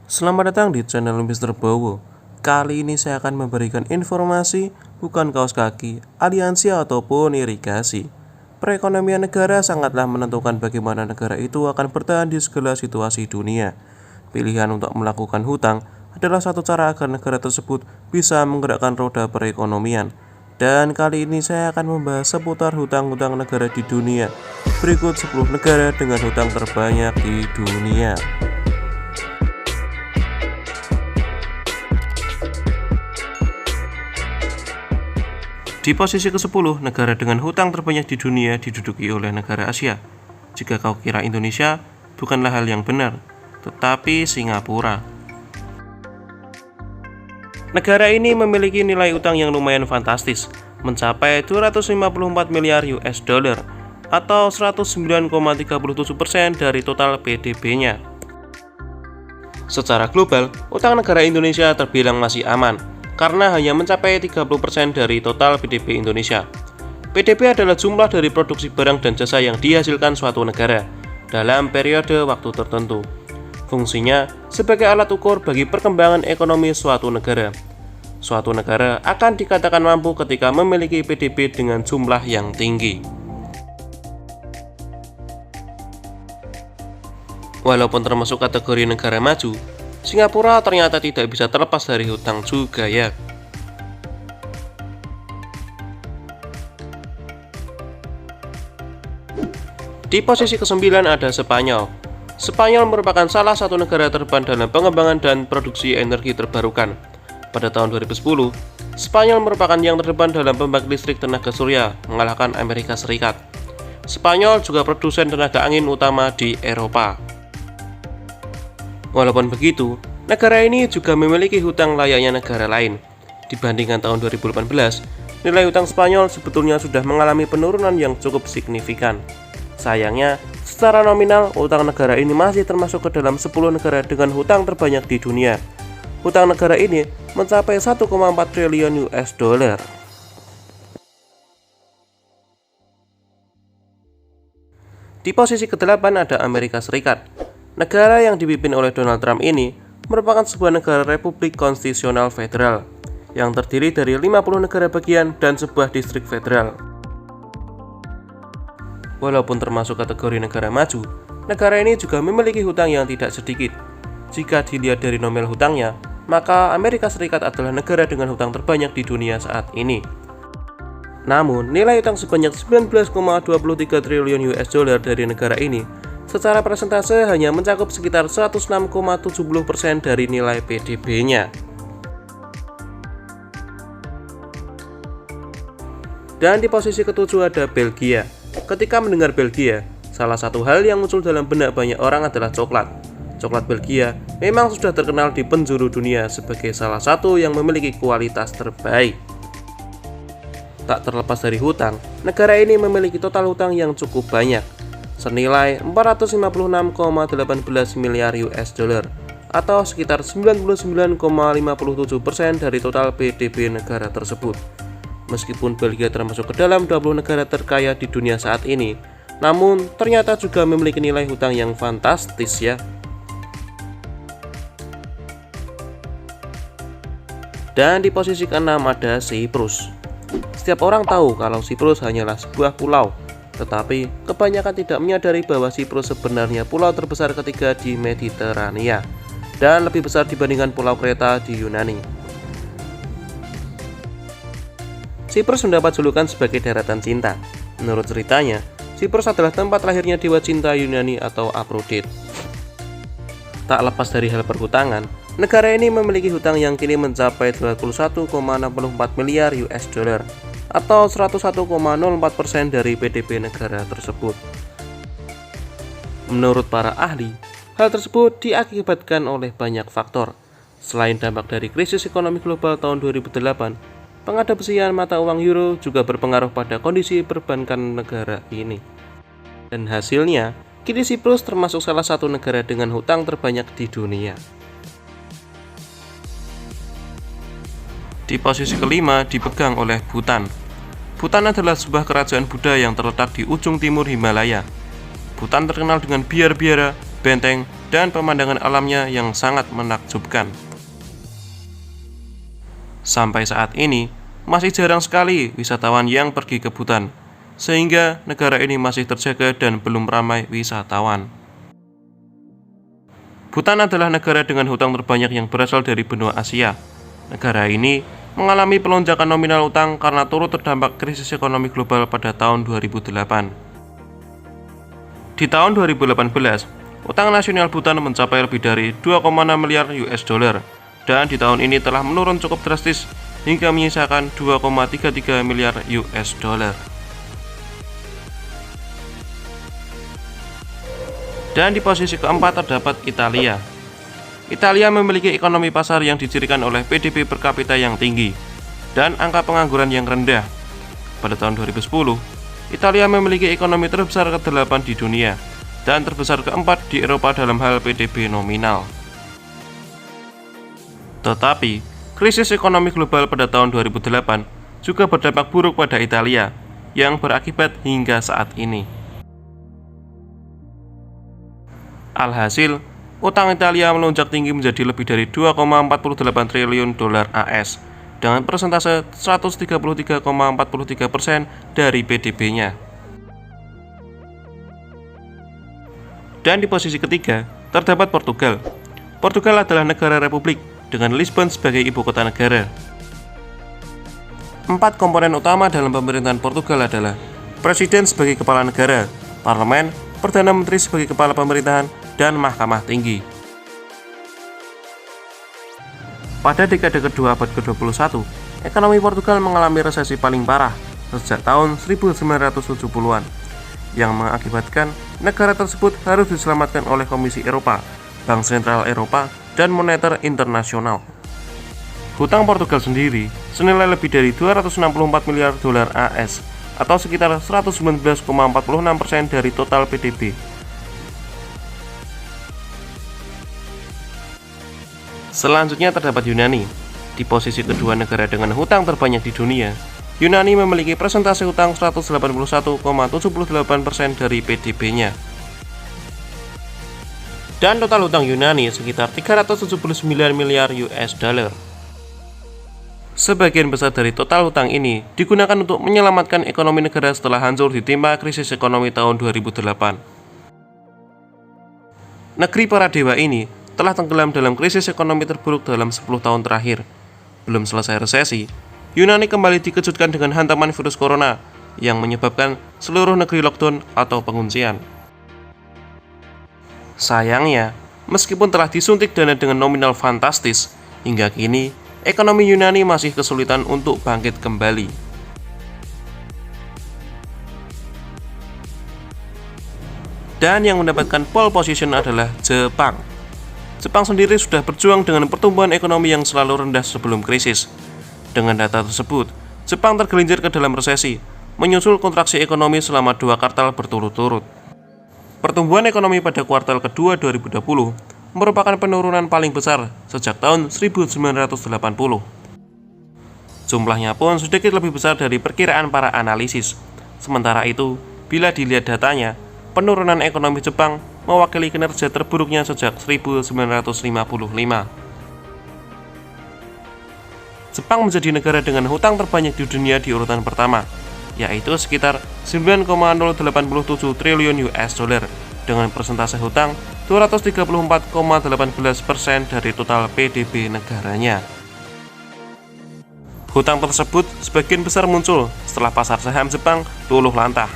Selamat datang di channel Mister Bowo. Kali ini saya akan memberikan informasi bukan kaos kaki, aliansi ataupun irigasi. Perekonomian negara sangatlah menentukan bagaimana negara itu akan bertahan di segala situasi dunia. Pilihan untuk melakukan hutang adalah satu cara agar negara tersebut bisa menggerakkan roda perekonomian. Dan kali ini saya akan membahas seputar hutang-hutang negara di dunia. Berikut 10 negara dengan hutang terbanyak di dunia. Di posisi ke-10, negara dengan hutang terbanyak di dunia diduduki oleh negara Asia. Jika kau kira Indonesia, bukanlah hal yang benar, tetapi Singapura. Negara ini memiliki nilai utang yang lumayan fantastis, mencapai 254 miliar US dollar atau 109,37% dari total PDB-nya. Secara global, utang negara Indonesia terbilang masih aman, karena hanya mencapai 30% dari total PDB Indonesia. PDB adalah jumlah dari produksi barang dan jasa yang dihasilkan suatu negara dalam periode waktu tertentu. Fungsinya sebagai alat ukur bagi perkembangan ekonomi suatu negara. Suatu negara akan dikatakan mampu ketika memiliki PDB dengan jumlah yang tinggi. Walaupun termasuk kategori negara maju, Singapura ternyata tidak bisa terlepas dari hutang juga ya. Di posisi ke-9 ada Spanyol. Spanyol merupakan salah satu negara terdepan dalam pengembangan dan produksi energi terbarukan. Pada tahun 2010, Spanyol merupakan yang terdepan dalam pembangkit listrik tenaga surya, mengalahkan Amerika Serikat. Spanyol juga produsen tenaga angin utama di Eropa. Walaupun begitu, negara ini juga memiliki hutang layaknya negara lain. Dibandingkan tahun 2018, nilai hutang Spanyol sebetulnya sudah mengalami penurunan yang cukup signifikan. Sayangnya, secara nominal, hutang negara ini masih termasuk ke dalam 10 negara dengan hutang terbanyak di dunia. Hutang negara ini mencapai 1,4 triliun US dollar. Di posisi ke-8 ada Amerika Serikat. Negara yang dipimpin oleh Donald Trump ini merupakan sebuah negara republik konstitusional federal yang terdiri dari 50 negara bagian dan sebuah distrik federal. Walaupun termasuk kategori negara maju, negara ini juga memiliki hutang yang tidak sedikit. Jika dilihat dari nominal hutangnya, maka Amerika Serikat adalah negara dengan hutang terbanyak di dunia saat ini. Namun, nilai hutang sebanyak 19,23 triliun US dollar dari negara ini secara persentase hanya mencakup sekitar 106,70% dari nilai PDB-nya. Dan di posisi ke-7 ada Belgia. Ketika mendengar Belgia, salah satu hal yang muncul dalam benak banyak orang adalah coklat. Coklat Belgia memang sudah terkenal di penjuru dunia sebagai salah satu yang memiliki kualitas terbaik. Tak terlepas dari hutang, negara ini memiliki total hutang yang cukup banyak, senilai 456,18 miliar US dollar atau sekitar 99,57% dari total PDB negara tersebut. Meskipun Belgia termasuk ke dalam 20 negara terkaya di dunia saat ini, namun ternyata juga memiliki nilai hutang yang fantastis ya. Dan di posisi ke-6 ada Siprus. Setiap orang tahu kalau Siprus hanyalah sebuah pulau, tetapi kebanyakan tidak menyadari bahwa Siprus sebenarnya pulau terbesar ketiga di Mediterania dan lebih besar dibandingkan pulau Kreta di Yunani. Siprus mendapat julukan sebagai daratan cinta. Menurut ceritanya, Siprus adalah tempat lahirnya dewa cinta Yunani atau Aphrodite. Tak lepas dari hal perhutangan, negara ini memiliki hutang yang kini mencapai 21,64 miliar US dollar atau 101,04% dari PDB negara tersebut. Menurut para ahli, hal tersebut diakibatkan oleh banyak faktor. Selain dampak dari krisis ekonomi global tahun 2008, pengadopsian mata uang euro juga berpengaruh pada kondisi perbankan negara ini. Dan hasilnya, kini Siprus termasuk salah satu negara dengan hutang terbanyak di dunia. Di posisi ke-5 dipegang oleh Bhutan. Bhutan adalah sebuah kerajaan Buddha yang terletak di ujung timur Himalaya. Bhutan terkenal dengan biara-biara, benteng, dan pemandangan alamnya yang sangat menakjubkan. Sampai saat ini, masih jarang sekali wisatawan yang pergi ke Bhutan, sehingga negara ini masih terjaga dan belum ramai wisatawan. Bhutan adalah negara dengan hutang terbanyak yang berasal dari benua Asia. Negara ini mengalami pelonjakan nominal utang karena turut terdampak krisis ekonomi global pada tahun 2008. Di tahun 2018, utang nasional Bhutan mencapai lebih dari 2,6 miliar US dollar, dan di tahun ini telah menurun cukup drastis hingga menyisakan 2,33 miliar US dollar. Dan di posisi keempat terdapat Italia. Italia memiliki ekonomi pasar yang dicirikan oleh PDB per kapita yang tinggi dan angka pengangguran yang rendah. Pada tahun 2010, Italia memiliki ekonomi terbesar ke-8 di dunia dan terbesar ke-4 di Eropa dalam hal PDB nominal. Tetapi, krisis ekonomi global pada tahun 2008 juga berdampak buruk pada Italia yang berakibat hingga saat ini. Alhasil, utang Italia melonjak tinggi menjadi lebih dari 2,48 triliun dolar AS dengan persentase 133,43% dari PDB-nya. Dan di posisi ketiga, terdapat Portugal. Portugal adalah negara republik dengan Lisbon sebagai ibu kota negara. 4 komponen utama dalam pemerintahan Portugal adalah Presiden sebagai kepala negara, Parlemen, Perdana Menteri sebagai kepala pemerintahan, dan Mahkamah Tinggi. Pada dekade kedua abad ke-21, ekonomi Portugal mengalami resesi paling parah sejak tahun 1970-an, yang mengakibatkan negara tersebut harus diselamatkan oleh Komisi Eropa, Bank Sentral Eropa, dan Moneter Internasional. Hutang Portugal sendiri senilai lebih dari 264 miliar dolar AS atau sekitar 119,46% dari total PDB. Selanjutnya terdapat Yunani. Di posisi kedua negara dengan hutang terbanyak di dunia, Yunani memiliki persentase hutang 181,78% dari PDB-nya. Dan total hutang Yunani sekitar 379 miliar US dollar. Sebagian besar dari total hutang ini digunakan untuk menyelamatkan ekonomi negara setelah hancur ditimpa krisis ekonomi tahun 2008. Negeri para dewa ini telah tenggelam dalam krisis ekonomi terburuk dalam 10 tahun terakhir. Belum selesai resesi, Yunani kembali dikejutkan dengan hantaman virus corona yang menyebabkan seluruh negeri lockdown atau penguncian. Sayangnya, meskipun telah disuntik dana dengan nominal fantastis, hingga kini ekonomi Yunani masih kesulitan untuk bangkit kembali. Dan yang mendapatkan pole position adalah Jepang. Jepang sendiri sudah berjuang dengan pertumbuhan ekonomi yang selalu rendah sebelum krisis. Dengan data tersebut, Jepang tergelincir ke dalam resesi, menyusul kontraksi ekonomi selama 2 kuartal berturut-turut. Pertumbuhan ekonomi pada kuartal kedua 2020 merupakan penurunan paling besar sejak tahun 1980. Jumlahnya pun sedikit lebih besar dari perkiraan para analisis. Sementara itu, bila dilihat datanya, penurunan ekonomi Jepang mewakili kinerja terburuknya sejak 1955. Jepang menjadi negara dengan hutang terbanyak di dunia di urutan pertama, yaitu sekitar 9,087 triliun US dollar dengan persentase hutang 234,18% dari total PDB negaranya. Hutang tersebut sebagian besar muncul setelah pasar saham Jepang luluh lantah.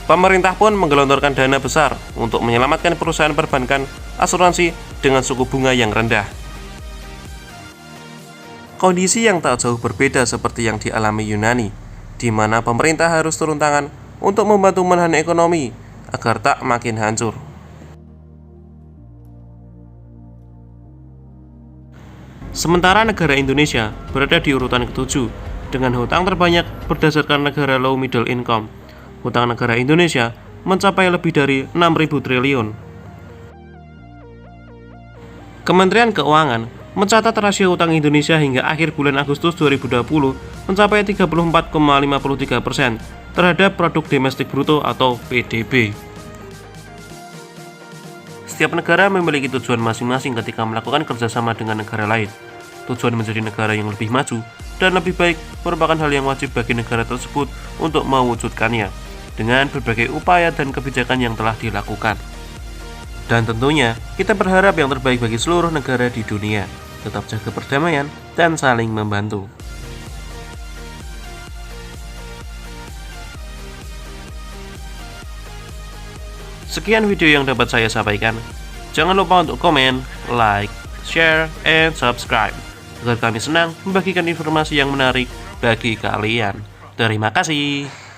Pemerintah pun menggelontorkan dana besar untuk menyelamatkan perusahaan perbankan asuransi dengan suku bunga yang rendah. Kondisi yang tak jauh berbeda seperti yang dialami Yunani, di mana pemerintah harus turun tangan untuk membantu menahan ekonomi agar tak makin hancur. Sementara negara Indonesia berada di urutan ke-7 dengan hutang terbanyak berdasarkan negara low middle income. Hutang negara Indonesia mencapai lebih dari 6.000 triliun. Kementerian Keuangan mencatat rasio hutang Indonesia hingga akhir bulan Agustus 2020 mencapai 34,53% terhadap produk domestik bruto atau PDB. Setiap negara memiliki tujuan masing-masing ketika melakukan kerjasama dengan negara lain. Tujuan menjadi negara yang lebih maju dan lebih baik merupakan hal yang wajib bagi negara tersebut untuk mewujudkannya dengan berbagai upaya dan kebijakan yang telah dilakukan. Dan tentunya, kita berharap yang terbaik bagi seluruh negara di dunia, tetap jaga perdamaian dan saling membantu. Sekian video yang dapat saya sampaikan. Jangan lupa untuk komen, like, share, and subscribe agar kami senang membagikan informasi yang menarik bagi kalian. Terima kasih.